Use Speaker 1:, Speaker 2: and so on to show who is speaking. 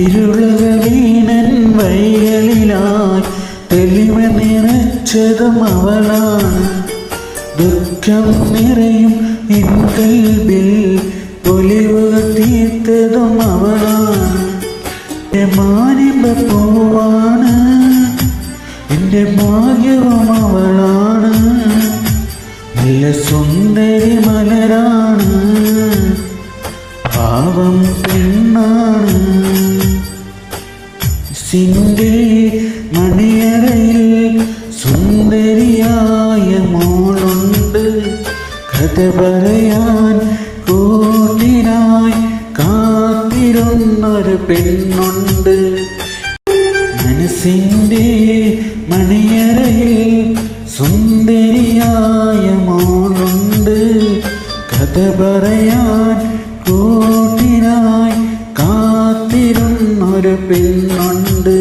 Speaker 1: ഇരുളകളീനൻ വഴികളിലായി തെളിമ നിറച്ചതും അവളാണ്. ദുഃഖം നിറയും എൻ കൽബിൽ ഒലിവുകൾ തീർത്തതും അവളാണ്. എൻ്റെ മാനിമ്പ പൂവാണ്, എൻ്റെ ഭാഗ്യവും അവളാണ്. നല്ല സുന്ദരി മലരാണ്, പാവം പെണ്ണാണ്. സിന്റെ മണിയറയിൽ സുന്ദരിയായ മോളുണ്ട്. കഥ പറയാൻ കൂട്ടിനായി കാത്തിരുന്നൊരു പെണ്ണുണ്ട്. മനസ്സിൻ്റെ മണിയറയിൽ സുന്ദരിയായ മോളുണ്ട്. കഥ പറയാൻ കൂട്ടിനായി കാത്തിരുന്നൊരു പെണ്ണുണ്ട്.